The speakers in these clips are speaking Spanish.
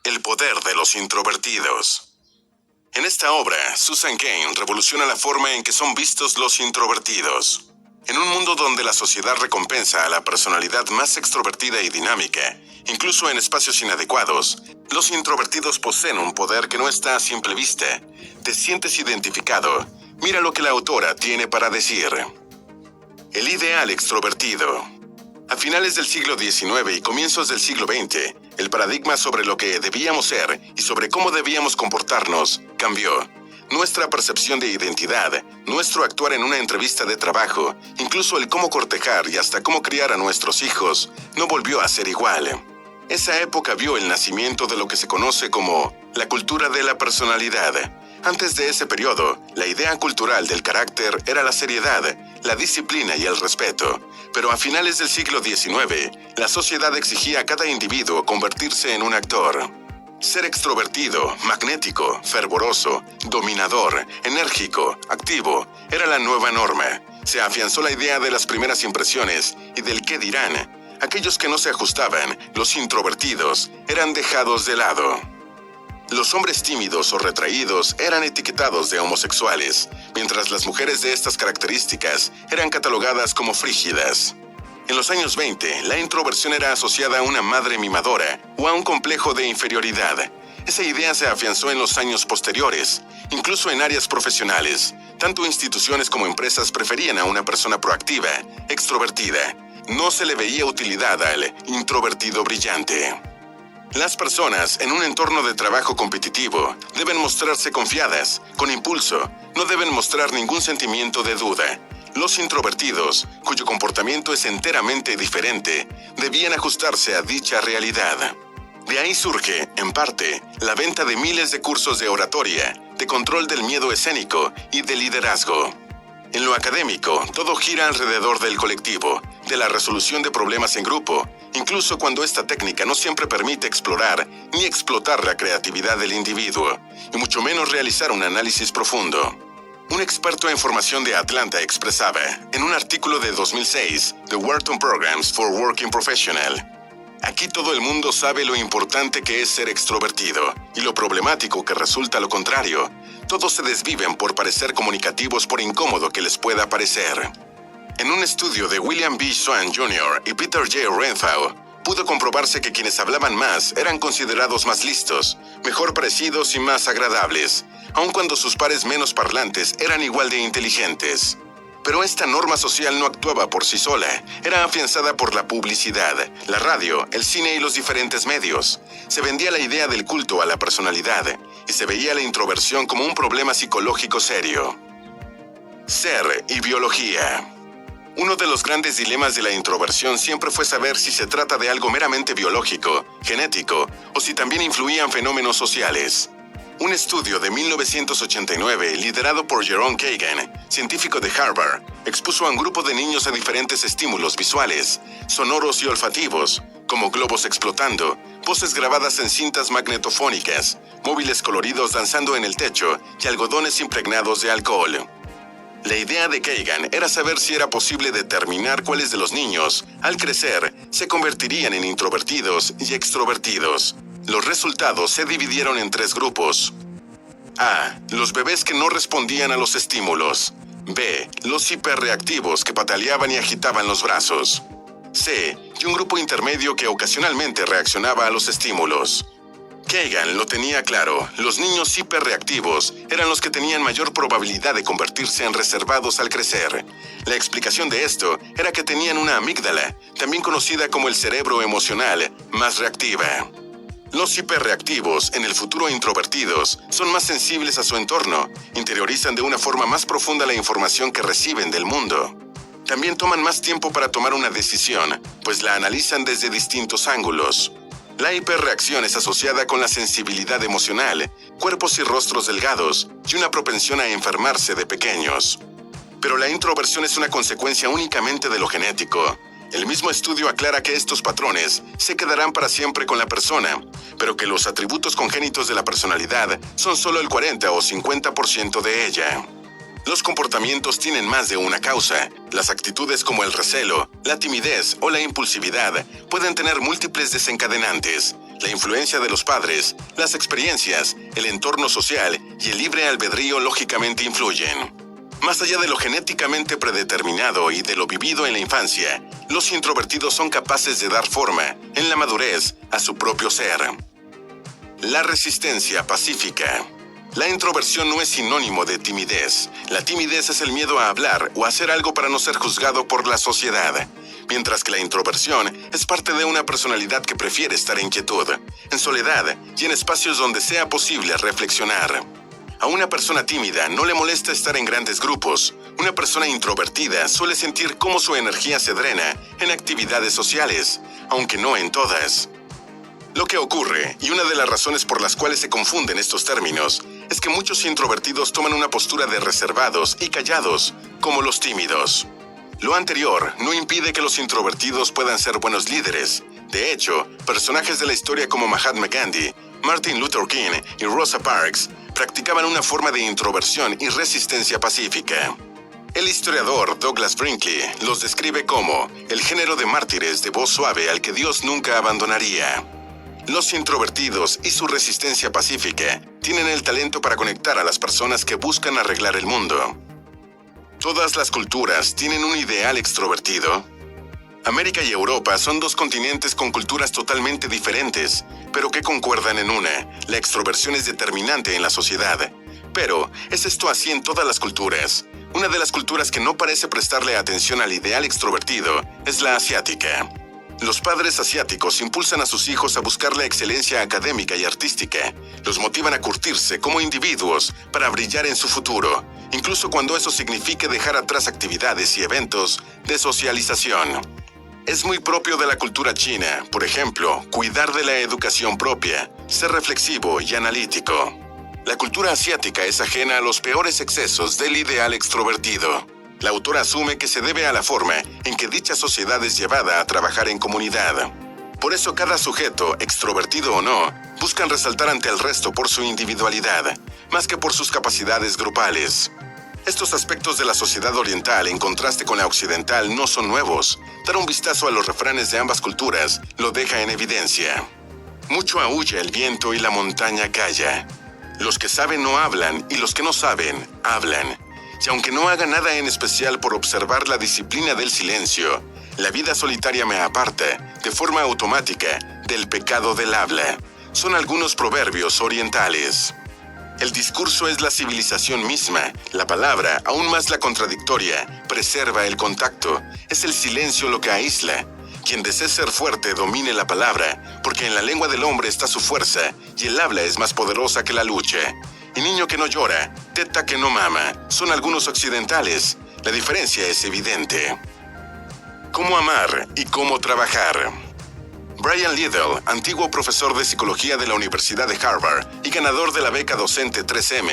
El poder de los introvertidos. En esta obra, Susan Cain revoluciona la forma en que son vistos los introvertidos. En un mundo donde la sociedad recompensa a la personalidad más extrovertida y dinámica, incluso en espacios inadecuados, los introvertidos poseen un poder que no está a simple vista. ¿Te sientes identificado? Mira lo que la autora tiene para decir. El ideal extrovertido. A finales del siglo XIX y comienzos del siglo XX, el paradigma sobre lo que debíamos ser y sobre cómo debíamos comportarnos cambió. Nuestra percepción de identidad, nuestro actuar en una entrevista de trabajo, incluso el cómo cortejar y hasta cómo criar a nuestros hijos, no volvió a ser igual. Esa época vio el nacimiento de lo que se conoce como la cultura de la personalidad. Antes de ese periodo, la idea cultural del carácter era la seriedad, la disciplina y el respeto. Pero a finales del siglo XIX, la sociedad exigía a cada individuo convertirse en un actor. Ser extrovertido, magnético, fervoroso, dominador, enérgico, activo, era la nueva norma. Se afianzó la idea de las primeras impresiones y del qué dirán. Aquellos que no se ajustaban, los introvertidos, eran dejados de lado. Los hombres tímidos o retraídos eran etiquetados de homosexuales, mientras las mujeres de estas características eran catalogadas como frígidas. En los años 20, la introversión era asociada a una madre mimadora o a un complejo de inferioridad. Esa idea se afianzó en los años posteriores, incluso en áreas profesionales. Tanto instituciones como empresas preferían a una persona proactiva, extrovertida. No se le veía utilidad al introvertido brillante. Las personas en un entorno de trabajo competitivo deben mostrarse confiadas, con impulso, no deben mostrar ningún sentimiento de duda. Los introvertidos, cuyo comportamiento es enteramente diferente, debían ajustarse a dicha realidad. De ahí surge, en parte, la venta de miles de cursos de oratoria, de control del miedo escénico y de liderazgo. En lo académico, todo gira alrededor del colectivo, de la resolución de problemas en grupo, incluso cuando esta técnica no siempre permite explorar ni explotar la creatividad del individuo, y mucho menos realizar un análisis profundo. Un experto en formación de Atlanta expresaba, en un artículo de 2006, The Wharton Programs for Working Professional: aquí todo el mundo sabe lo importante que es ser extrovertido, y lo problemático que resulta lo contrario. Todos se desviven por parecer comunicativos por incómodo que les pueda parecer. En un estudio de William B. Swan Jr. y Peter J. Renfrew, pudo comprobarse que quienes hablaban más eran considerados más listos, mejor parecidos y más agradables, aun cuando sus pares menos parlantes eran igual de inteligentes. Pero esta norma social no actuaba por sí sola, era afianzada por la publicidad, la radio, el cine y los diferentes medios. Se vendía la idea del culto a la personalidad y se veía la introversión como un problema psicológico serio. Ser y biología. Uno de los grandes dilemas de la introversión siempre fue saber si se trata de algo meramente biológico, genético, o si también influían fenómenos sociales. Un estudio de 1989, liderado por Jerome Kagan, científico de Harvard, expuso a un grupo de niños a diferentes estímulos visuales, sonoros y olfativos, como globos explotando, voces grabadas en cintas magnetofónicas, móviles coloridos danzando en el techo y algodones impregnados de alcohol. La idea de Kagan era saber si era posible determinar cuáles de los niños, al crecer, se convertirían en introvertidos y extrovertidos. Los resultados se dividieron en 3 grupos. A. Los bebés que no respondían a los estímulos. B. Los hiperreactivos que pataleaban y agitaban los brazos. C. Y un grupo intermedio que ocasionalmente reaccionaba a los estímulos. Kagan lo tenía claro, los niños hiperreactivos eran los que tenían mayor probabilidad de convertirse en reservados al crecer. La explicación de esto era que tenían una amígdala, también conocida como el cerebro emocional, más reactiva. Los hiperreactivos, en el futuro introvertidos, son más sensibles a su entorno, interiorizan de una forma más profunda la información que reciben del mundo. También toman más tiempo para tomar una decisión, pues la analizan desde distintos ángulos. La hiperreacción es asociada con la sensibilidad emocional, cuerpos y rostros delgados, y una propensión a enfermarse de pequeños. Pero la introversión es una consecuencia únicamente de lo genético. El mismo estudio aclara que estos patrones se quedarán para siempre con la persona, pero que los atributos congénitos de la personalidad son solo el 40 o 50% de ella. Los comportamientos tienen más de una causa. Las actitudes como el recelo, la timidez o la impulsividad pueden tener múltiples desencadenantes, La influencia de los padres, las experiencias, el entorno social y el libre albedrío lógicamente influyen. Más allá de lo genéticamente predeterminado y de lo vivido en la infancia, los introvertidos son capaces de dar forma, en la madurez, a su propio ser. La resistencia pacífica. La introversión no es sinónimo de timidez. La timidez es el miedo a hablar o a hacer algo para no ser juzgado por la sociedad, mientras que la introversión es parte de una personalidad que prefiere estar en quietud, en soledad y en espacios donde sea posible reflexionar. A una persona tímida no le molesta estar en grandes grupos. Una persona introvertida suele sentir cómo su energía se drena en actividades sociales, aunque no en todas. Lo que ocurre, y una de las razones por las cuales se confunden estos términos, es que muchos introvertidos toman una postura de reservados y callados, como los tímidos. Lo anterior no impide que los introvertidos puedan ser buenos líderes. De hecho, personajes de la historia como Mahatma Gandhi, Martin Luther King y Rosa Parks practicaban una forma de introversión y resistencia pacífica. El historiador Douglas Brinkley los describe como el género de mártires de voz suave al que Dios nunca abandonaría. Los introvertidos y su resistencia pacífica tienen el talento para conectar a las personas que buscan arreglar el mundo. ¿Todas las culturas tienen un ideal extrovertido? América y Europa son dos continentes con culturas totalmente diferentes, pero que concuerdan en una: la extroversión es determinante en la sociedad. Pero, ¿es esto así en todas las culturas? Una de las culturas que no parece prestarle atención al ideal extrovertido es la asiática. Los padres asiáticos impulsan a sus hijos a buscar la excelencia académica y artística. Los motivan a curtirse como individuos para brillar en su futuro, incluso cuando eso signifique dejar atrás actividades y eventos de socialización. Es muy propio de la cultura china, por ejemplo, cuidar de la educación propia, ser reflexivo y analítico. La cultura asiática es ajena a los peores excesos del ideal extrovertido. La autora asume que se debe a la forma en que dicha sociedad es llevada a trabajar en comunidad. Por eso cada sujeto, extrovertido o no, buscan resaltar ante el resto por su individualidad, más que por sus capacidades grupales. Estos aspectos de la sociedad oriental, en contraste con la occidental, no son nuevos. Dar un vistazo a los refranes de ambas culturas lo deja en evidencia. Mucho aúlla el viento y la montaña calla. Los que saben no hablan y los que no saben, hablan. Y aunque no haga nada en especial por observar la disciplina del silencio, la vida solitaria me aparta, de forma automática, del pecado del habla. Son algunos proverbios orientales. El discurso es la civilización misma. La palabra, aún más la contradictoria, preserva el contacto. Es el silencio lo que aísla. Quien desee ser fuerte domine la palabra, porque en la lengua del hombre está su fuerza, y el habla es más poderosa que la lucha. Y niño que no llora, teta que no mama, son algunos occidentales. La diferencia es evidente. ¿Cómo amar y cómo trabajar? Brian Liddell, antiguo profesor de psicología de la Universidad de Harvard y ganador de la beca docente 3M,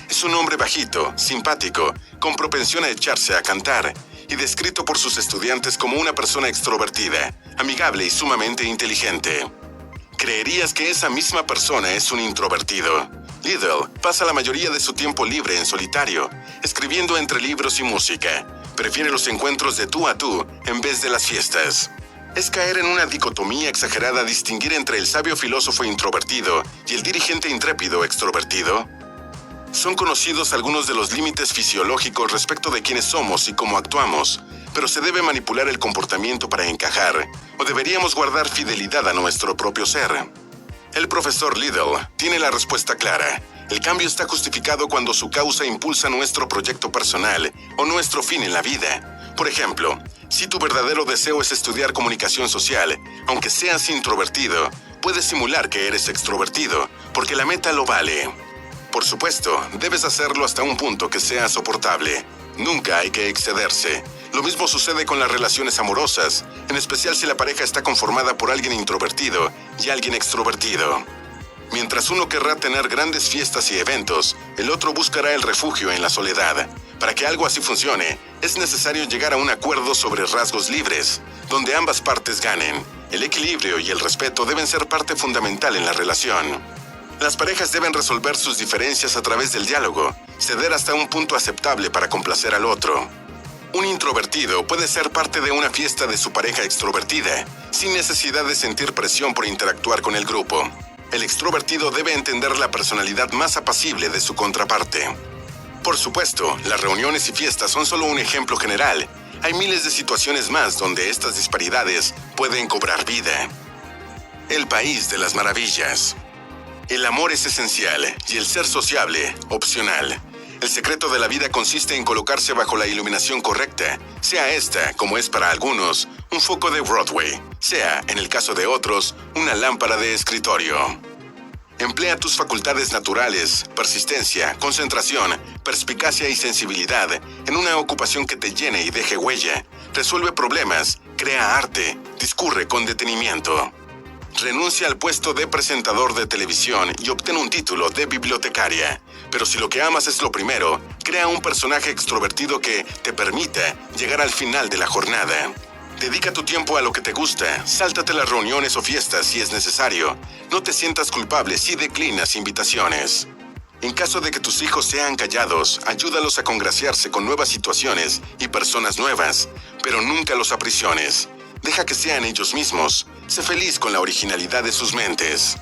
es un hombre bajito, simpático, con propensión a echarse a cantar, y descrito por sus estudiantes como una persona extrovertida, amigable y sumamente inteligente. ¿Creerías que esa misma persona es un introvertido? Liddell pasa la mayoría de su tiempo libre en solitario, escribiendo entre libros y música. Prefiere los encuentros de tú a tú en vez de las fiestas. Es caer en una dicotomía exagerada distinguir entre el sabio filósofo introvertido y el dirigente intrépido extrovertido. Son conocidos algunos de los límites fisiológicos respecto de quiénes somos y cómo actuamos, pero se debe manipular el comportamiento para encajar, o deberíamos guardar fidelidad a nuestro propio ser. El profesor Liddell tiene la respuesta clara. El cambio está justificado cuando su causa impulsa nuestro proyecto personal o nuestro fin en la vida. Por ejemplo, si tu verdadero deseo es estudiar comunicación social, aunque seas introvertido, puedes simular que eres extrovertido, porque la meta lo vale. Por supuesto, debes hacerlo hasta un punto que sea soportable. Nunca hay que excederse. Lo mismo sucede con las relaciones amorosas, en especial si la pareja está conformada por alguien introvertido y alguien extrovertido. Mientras uno querrá tener grandes fiestas y eventos, el otro buscará el refugio en la soledad. Para que algo así funcione, es necesario llegar a un acuerdo sobre rasgos libres, donde ambas partes ganen. El equilibrio y el respeto deben ser parte fundamental en la relación. Las parejas deben resolver sus diferencias a través del diálogo, ceder hasta un punto aceptable para complacer al otro. Un introvertido puede ser parte de una fiesta de su pareja extrovertida, sin necesidad de sentir presión por interactuar con el grupo. El extrovertido debe entender la personalidad más apacible de su contraparte. Por supuesto, las reuniones y fiestas son solo un ejemplo general. Hay miles de situaciones más donde estas disparidades pueden cobrar vida. El país de las maravillas. El amor es esencial y el ser sociable, opcional. El secreto de la vida consiste en colocarse bajo la iluminación correcta, sea esta, como es para algunos, un foco de Broadway, sea, en el caso de otros, una lámpara de escritorio. Emplea tus facultades naturales, persistencia, concentración, perspicacia y sensibilidad en una ocupación que te llene y deje huella. Resuelve problemas, crea arte, discurre con detenimiento. Renuncia al puesto de presentador de televisión y obtén un título de bibliotecaria. Pero si lo que amas es lo primero, crea un personaje extrovertido que te permita llegar al final de la jornada. Dedica tu tiempo a lo que te gusta, sáltate las reuniones o fiestas si es necesario. No te sientas culpable si declinas invitaciones. En caso de que tus hijos sean callados, ayúdalos a congraciarse con nuevas situaciones y personas nuevas, pero nunca los aprisiones. Deja que sean ellos mismos. Sé feliz con la originalidad de sus mentes.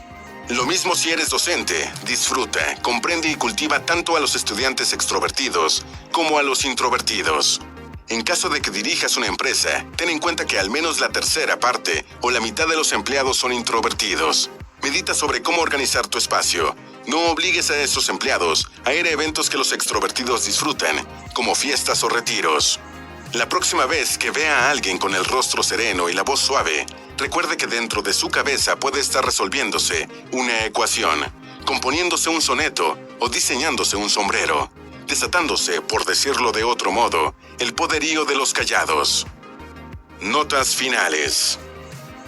Lo mismo si eres docente, disfruta, comprende y cultiva tanto a los estudiantes extrovertidos como a los introvertidos. En caso de que dirijas una empresa, ten en cuenta que al menos la tercera parte o la mitad de los empleados son introvertidos. Medita sobre cómo organizar tu espacio. No obligues a esos empleados a ir a eventos que los extrovertidos disfrutan, como fiestas o retiros. La próxima vez que vea a alguien con el rostro sereno y la voz suave, recuerde que dentro de su cabeza puede estar resolviéndose una ecuación, componiéndose un soneto o diseñándose un sombrero, desatándose, por decirlo de otro modo, el poderío de los callados. Notas finales.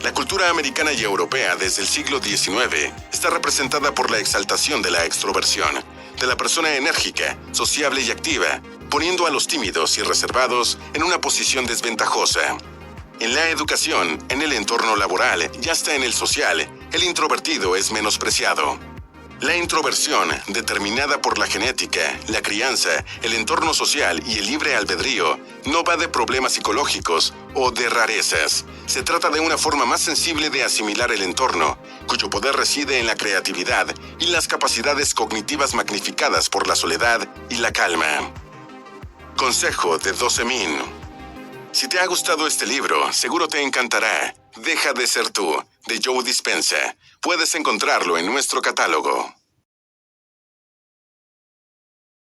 La cultura americana y europea desde el siglo XIX está representada por la exaltación de la extroversión, de la persona enérgica, sociable y activa, poniendo a los tímidos y reservados en una posición desventajosa. En la educación, en el entorno laboral y hasta en el social, el introvertido es menospreciado. La introversión, determinada por la genética, la crianza, el entorno social y el libre albedrío, no va de problemas psicológicos o de rarezas. Se trata de una forma más sensible de asimilar el entorno, cuyo poder reside en la creatividad y las capacidades cognitivas magnificadas por la soledad y la calma. Consejo de 12 Min. Si te ha gustado este libro, seguro te encantará. Deja de ser tú, de Joe Dispenza. Puedes encontrarlo en nuestro catálogo.